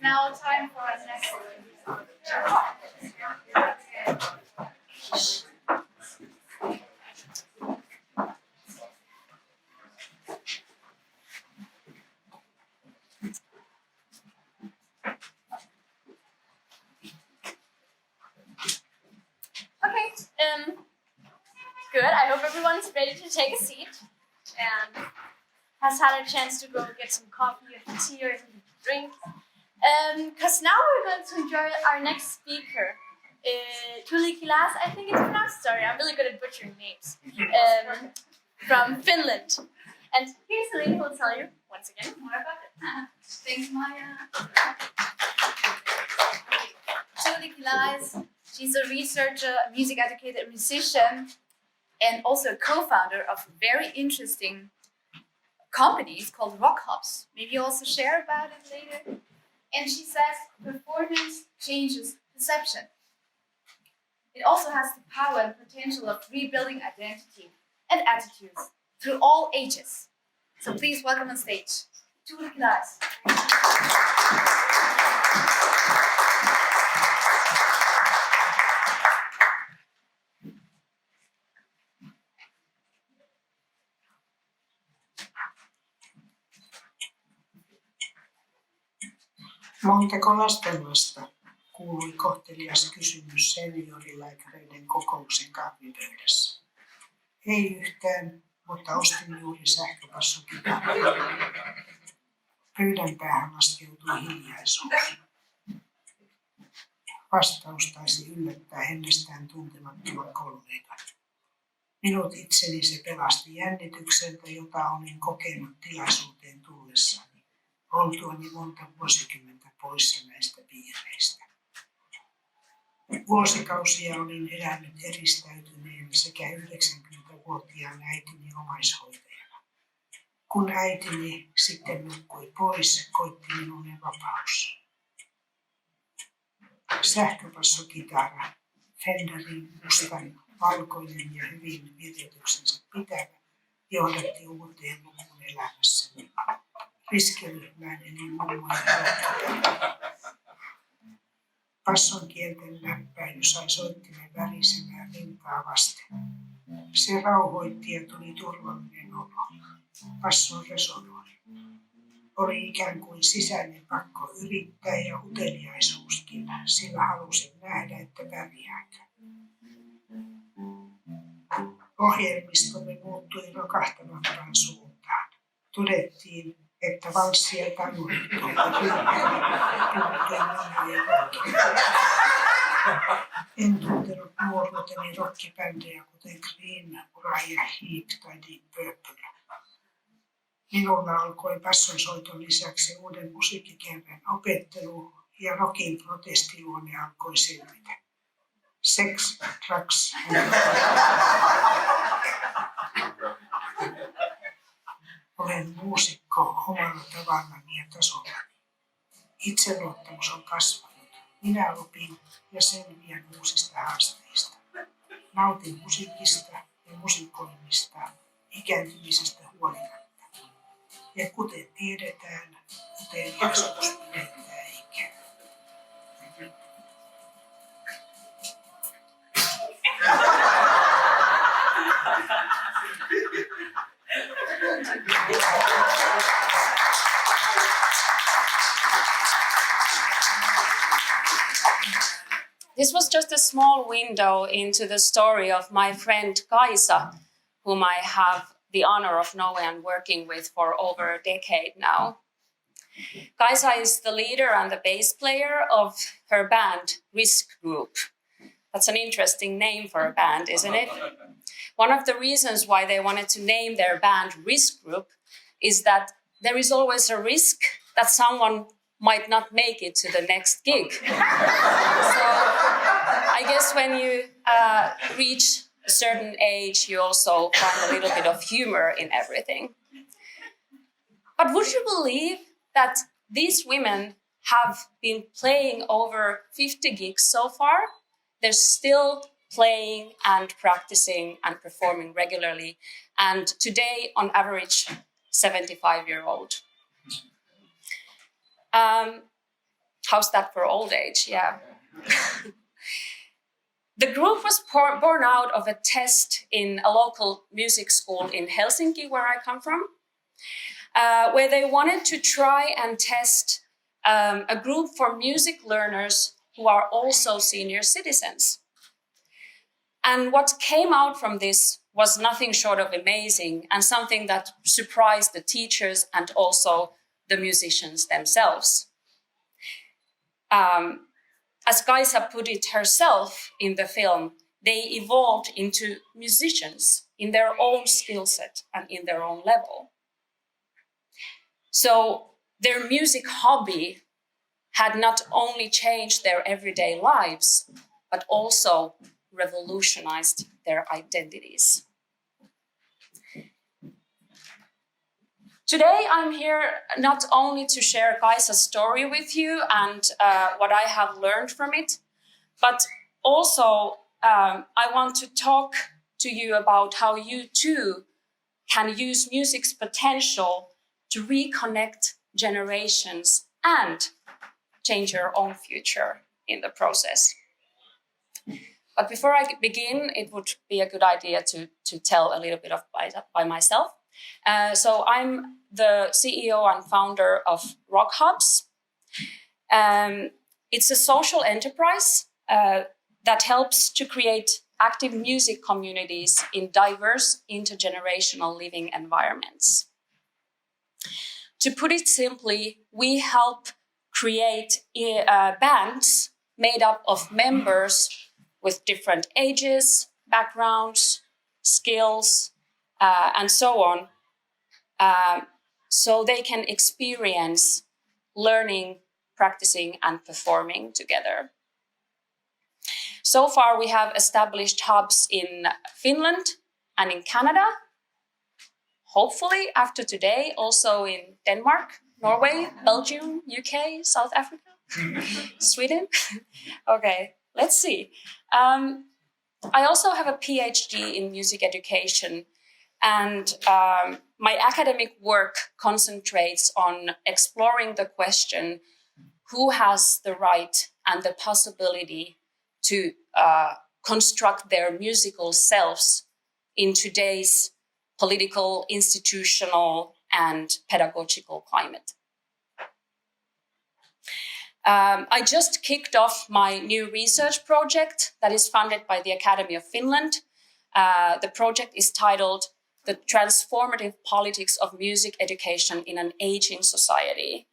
now time for our next good. I hope everyone's ready to take a seat and has had a chance to go get some coffee or tea or something to drink. Because now we're going to enjoy our next speaker, Tuulikki, I think it's pronounced. Sorry, I'm really good at butchering names. From Finland. And here's the lady who will tell you, once again, more about it. Thanks, Maya. Tuulikki Laes. She's a researcher, a music educator, a musician, and also a co-founder of very interesting companies called Rock Hops. Maybe you also share about it later. And she says performance changes perception. It also has the power and potential of rebuilding identity and attitudes through all ages. So please welcome on stage, Tuulikki Laes. Montako lastenlasta, kuului kohtelias kysymys seniorilääkäreiden kokouksen kahvipöydässä. Ei yhtään, mutta ostin juuri sähköpassukitaran. Pöydän päähän laskeutui hiljaisuus. Vastaus taisi yllättää ennestään tuntemattoman kollegan. Minut itseni se pelasti jännitykseltä, jota olin kokenut tilaisuuteen tullessani, oltuani monta vuosikymmentä poissa näistä piireistä. Vuosikausia olin elänyt eristäytyneen sekä 90-vuotiaan äitini omaishoitajana. Kun äitini sitten nukkui pois, koitti minulle vapaus. Sähköpassokitara, Fenderin mustan, valkoinen ja hyvin virityksensä pitävä, johdatti uuteen lukuun elämässäni. Riskiryhmään eli mummoja. Passon kielten läppäily sai soittimen värisemään rintaa vasten. Se rauhoitti ja tuli turvallinen olo. Passon resonoi. Oli ikään kuin sisäinen pakko yrittää ja uteliaisuuskin, sillä halusin nähdä, että pärjääkö. Ohjelmistomme muuttui rokahtavampaan suuntaan. Todettiin, että valssia tangoitu en tuntenut nuoruuteni rockibändejä kuten Green, Uriah Heep tai Deep Purple. Minulla alkoi passonsoiton lisäksi uuden musiikkigenren opettelu ja rockin protestiluonne alkoi selvitä. Sex, drugs Olen muusikko omalla tavallani ja tasollani. Itseluottamus on kasvanut. Minä opin ja selviän uusista haasteista. Nautin musiikista ja musikoinnista ikääntymisestä huolimatta. Ja kuten tiedetään, uteliaisuus pidentää ikää. This was just a small window into the story of my friend Kaisa, whom I have the honor of knowing and working with for over a decade now. Kaisa is the leader and the bass player of her band, Risk Group. That's an interesting name for a band, isn't it? One of the reasons why they wanted to name their band Risk Group is that there is always a risk that someone might not make it to the next gig. So I guess when you reach a certain age, you also find a little bit of humor in everything. But would you believe that these women have been playing over 50 gigs so far? They're still playing and practicing and performing regularly. And today, on average, 75-year-old. How's that for old age? Yeah. The group was born out of a test in a local music school in Helsinki, where I come from, where they wanted to try and test a group for music learners who are also senior citizens. And what came out from this was nothing short of amazing, and something that surprised the teachers and also the musicians themselves. As Kaisa put it herself in the film, they evolved into musicians in their own skill set and in their own level. So their music hobby had not only changed their everyday lives, but also revolutionized their identities. Today, I'm here not only to share Kaisa's story with you and what I have learned from it, but also I want to talk to you about how you too can use music's potential to reconnect generations and change your own future in the process. But before I begin, it would be a good idea to tell a little bit by myself. So I'm the CEO and founder of Rock Hubs. It's a social enterprise that helps to create active music communities in diverse intergenerational living environments. To put it simply, we help create bands made up of members with different ages, backgrounds, skills, and so on, so they can experience learning, practicing, and performing together. So far, we have established hubs in Finland and in Canada. Hopefully, after today, also in Denmark, Norway, Belgium, UK, South Africa, Sweden. Okay, let's see. I also have a PhD in music education, and my academic work concentrates on exploring the question, who has the right and the possibility to construct their musical selves in today's political, institutional, and pedagogical climate. I just kicked off my new research project that is funded by the Academy of Finland. The project is titled The Transformative Politics of Music Education in an Aging Society.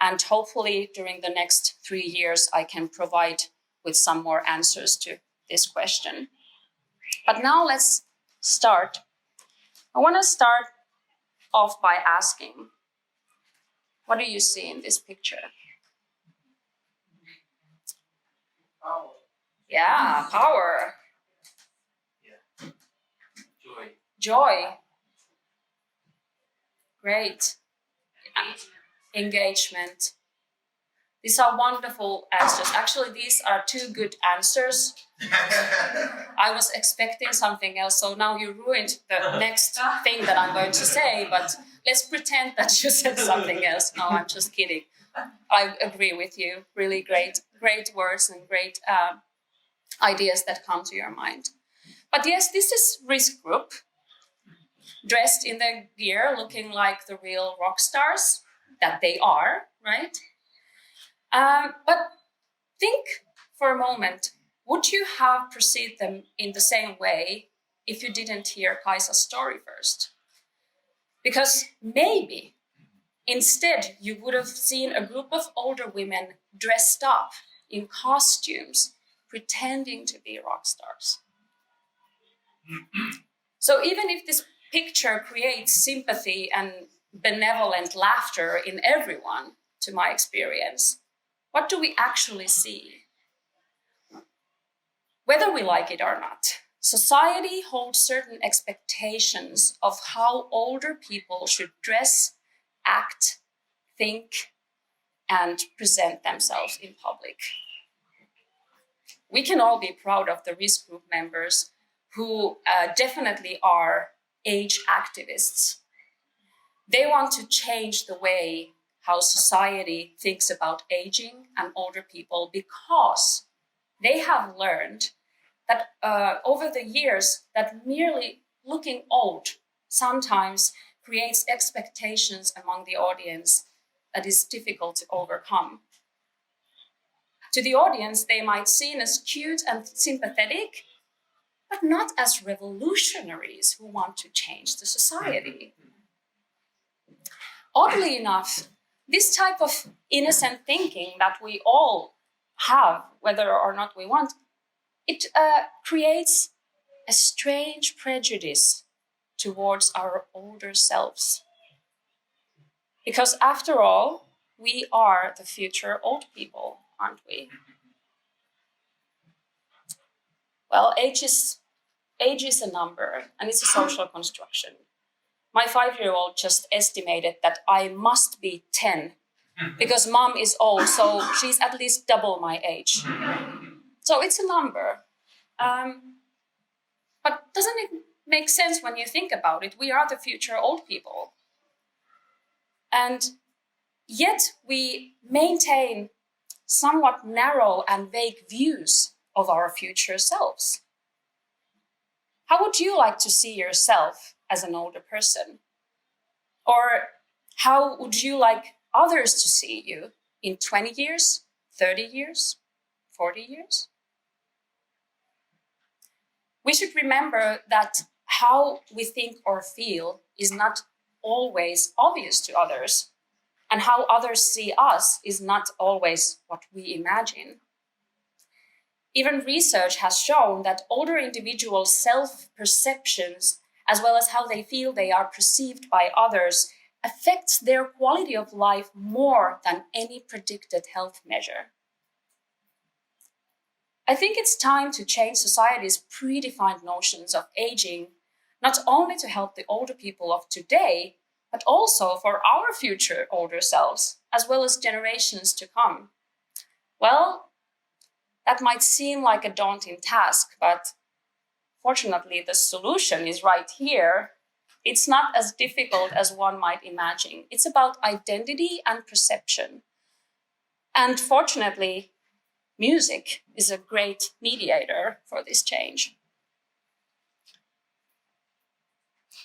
And hopefully during the next 3 years, I can provide with some more answers to this question. But now let's start. I want to start off by asking, what do you see in this picture? Power. Yeah, power. Yeah. Joy. Joy. Great. Engagement. These are wonderful answers. Actually, these are 2 good answers. I was expecting something else, so now you ruined the next thing that I'm going to say, but let's pretend that you said something else. No, I'm just kidding. I agree with you. Really great words and great ideas that come to your mind. But yes, this is risk group, dressed in their gear, looking like the real rock stars that they are, right? But think for a moment, would you have perceived them in the same way if you didn't hear Kaisa's story first? Because maybe instead you would have seen a group of older women dressed up in costumes, pretending to be rock stars. So even if this picture creates sympathy and benevolent laughter in everyone, to my experience, what do we actually see? Whether we like it or not, society holds certain expectations of how older people should dress, act, think, and present themselves in public. We can all be proud of the risk group members who definitely are age activists. They want to change the way how society thinks about aging and older people, because they have learned that over the years that merely looking old sometimes creates expectations among the audience that is difficult to overcome. To the audience, they might seem as cute and sympathetic, but not as revolutionaries who want to change the society. Oddly enough, this type of innocent thinking that we all have, whether or not we want, it creates a strange prejudice towards our older selves. Because after all, we are the future old people, aren't we? Well, age is a number, and it's a social construction. My 5-year-old just estimated that I must be 10 because mom is old, so she's at least double my age. So it's a number. But doesn't it make sense when you think about it? We are the future old people. And yet we maintain somewhat narrow and vague views of our future selves. How would you like to see yourself as an older person? Or how would you like others to see you in 20 years, 30 years, 40 years? We should remember that how we think or feel is not always obvious to others, and how others see us is not always what we imagine. Even research has shown that older individuals' self-perceptions, as well as how they feel they are perceived by others, affects their quality of life more than any predicted health measure. I think it's time to change society's predefined notions of aging, not only to help the older people of today, but also for our future older selves, as well as generations to come. Well, that might seem like a daunting task, but fortunately, the solution is right here. It's not as difficult as one might imagine. It's about identity and perception. And fortunately, music is a great mediator for this change.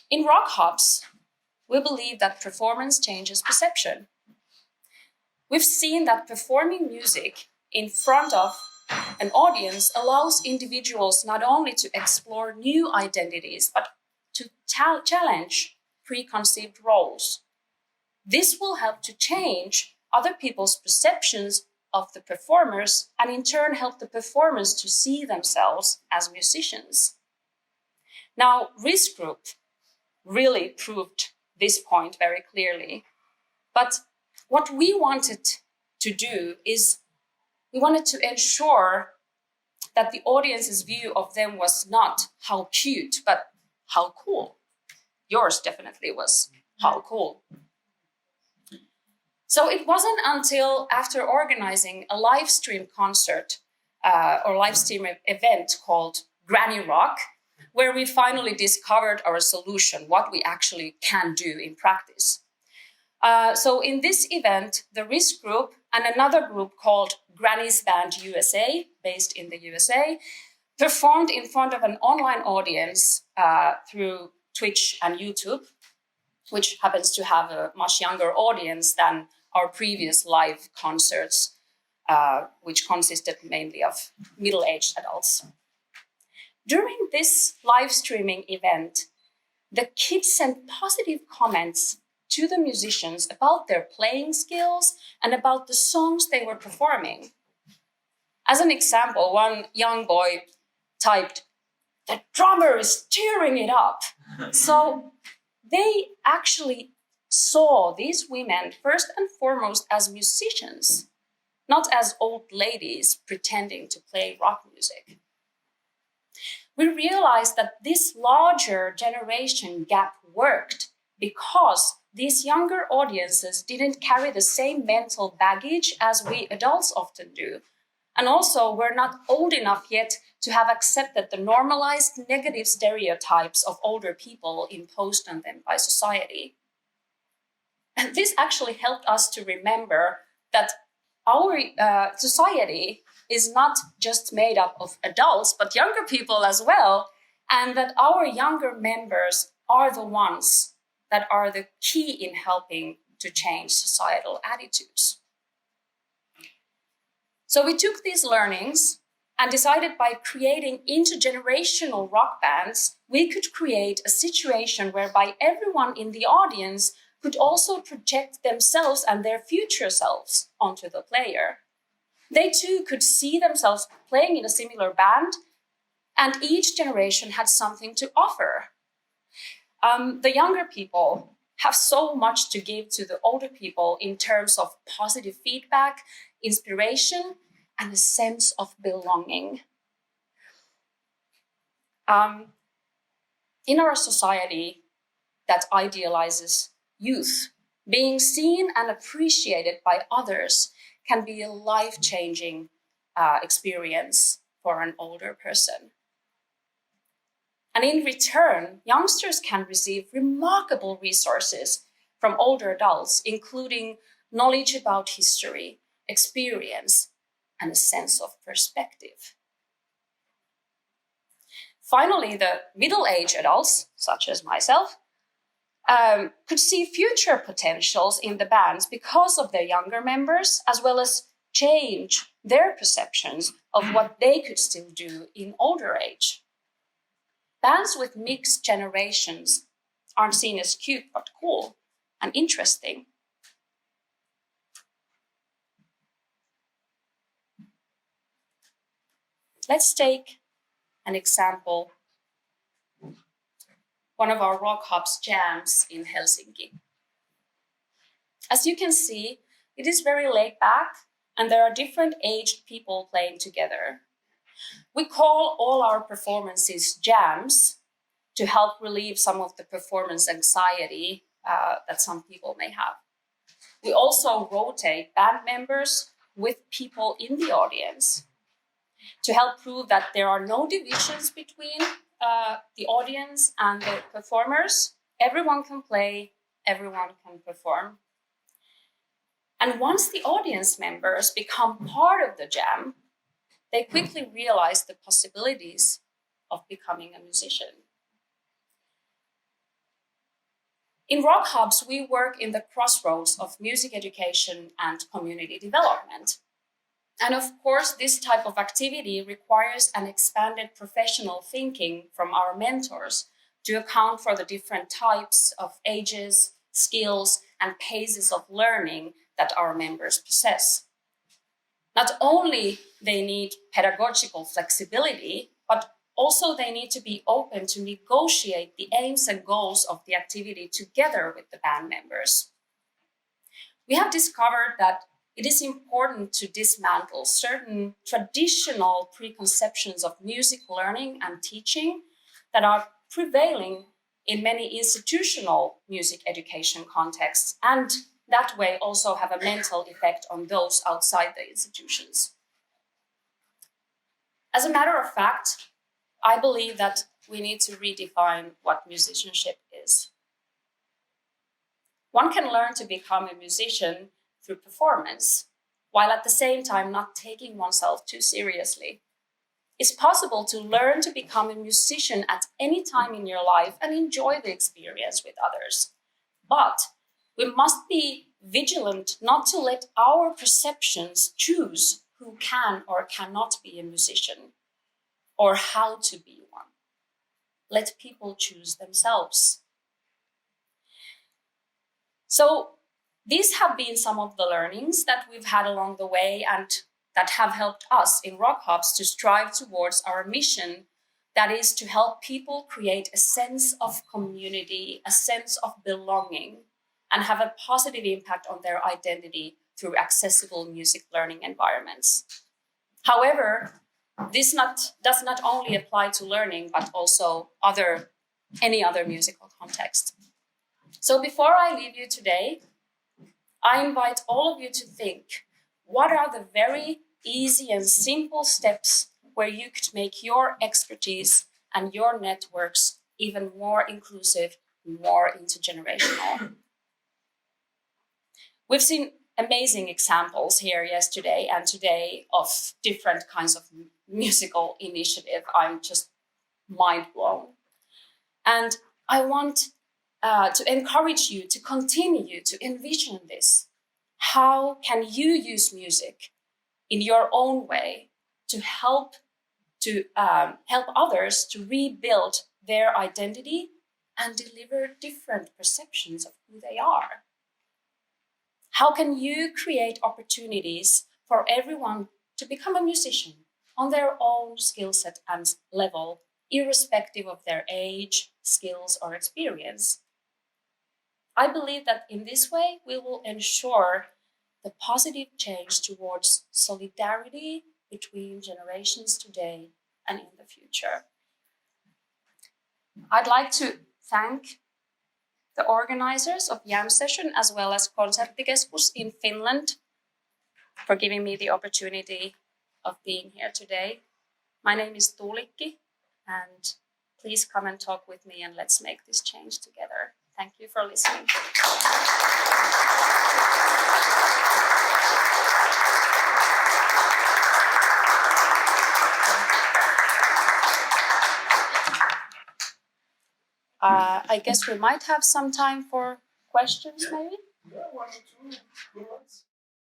In Rock Hops, we believe that performance changes perception. We've seen that performing music in front of an audience allows individuals not only to explore new identities, but to challenge preconceived roles. This will help to change other people's perceptions of the performers, and in turn help the performers to see themselves as musicians. Now, Risk Group really proved this point very clearly. But what we wanted to do is we wanted to ensure that the audience's view of them was not how cute, but how cool. Yours definitely was how cool. So it wasn't until after organizing a live stream concert or live stream event called Granny Rock, where we finally discovered our solution, what we actually can do in practice. So in this event, the Risk Group and another group called Granny's Band USA, based in the USA, performed in front of an online audience through Twitch and YouTube, which happens to have a much younger audience than our previous live concerts, which consisted mainly of middle-aged adults. During this live streaming event, the kids sent positive comments to the musicians about their playing skills and about the songs they were performing. As an example, one young boy typed, "The drummer is tearing it up." So they actually saw these women first and foremost as musicians, not as old ladies pretending to play rock music. We realized that this larger generation gap worked because these younger audiences didn't carry the same mental baggage as we adults often do. And also, we're not old enough yet to have accepted the normalized negative stereotypes of older people imposed on them by society. And this actually helped us to remember that our society is not just made up of adults, but younger people as well, and that our younger members are the ones that are the key in helping to change societal attitudes. So we took these learnings and decided by creating intergenerational rock bands, we could create a situation whereby everyone in the audience could also project themselves and their future selves onto the player. They too could see themselves playing in a similar band, and each generation had something to offer. The younger people have so much to give to the older people in terms of positive feedback, inspiration, and a sense of belonging. In our society that idealizes youth, being seen and appreciated by others can be a life-changing experience for an older person. And in return, youngsters can receive remarkable resources from older adults, including knowledge about history, experience, and a sense of perspective. Finally, the middle-aged adults, such as myself, could see future potentials in the bands because of their younger members, as well as change their perceptions of what they could still do in older age. Bands with mixed generations aren't seen as cute, but cool and interesting. Let's take an example. One of our rock hops jams in Helsinki. As you can see, it is very laid back and there are different aged people playing together. We call all our performances jams to help relieve some of the performance anxiety that some people may have. We also rotate band members with people in the audience to help prove that there are no divisions between the audience and the performers. Everyone can play, everyone can perform. And once the audience members become part of the jam, they quickly realize the possibilities of becoming a musician. In Rock Hubs, we work in the crossroads of music education and community development. And of course, this type of activity requires an expanded professional thinking from our mentors to account for the different types of ages, skills, and paces of learning that our members possess. Not only they need pedagogical flexibility, but also they need to be open to negotiate the aims and goals of the activity together with the band members. We have discovered that it is important to dismantle certain traditional preconceptions of music learning and teaching that are prevailing in many institutional music education contexts, and that way also have a mental effect on those outside the institutions. As a matter of fact, I believe that we need to redefine what musicianship is. One can learn to become a musician through performance, while at the same time not taking oneself too seriously. It's possible to learn to become a musician at any time in your life and enjoy the experience with others. But we must be vigilant not to let our perceptions choose who can or cannot be a musician or how to be one. Let people choose themselves. So these have been some of the learnings that we've had along the way and that have helped us in Rock Hubs to strive towards our mission, that is to help people create a sense of community, a sense of belonging, and have a positive impact on their identity through accessible music learning environments. However, this does not only apply to learning, but also any other musical context. So before I leave you today, I invite all of you to think, what are the very easy and simple steps where you could make your expertise and your networks even more inclusive, more intergenerational? We've seen amazing examples here yesterday and today of different kinds of musical initiative. I'm just mind blown. And I want to encourage you to continue to envision this. How can you use music in your own way to help others to rebuild their identity and deliver different perceptions of who they are? How can you create opportunities for everyone to become a musician on their own skill set and level, irrespective of their age, skills, or experience? I believe that in this way, we will ensure the positive change towards solidarity between generations today and in the future. I'd like to thank the organizers of YAMsession as well as Konserttikeskus in Finland for giving me the opportunity of being here today. My name is Tuulikki, and please come and talk with me and let's make this change together. Thank you for listening. I guess we might have some time for questions, maybe? Yeah, 1 or 2 good ones.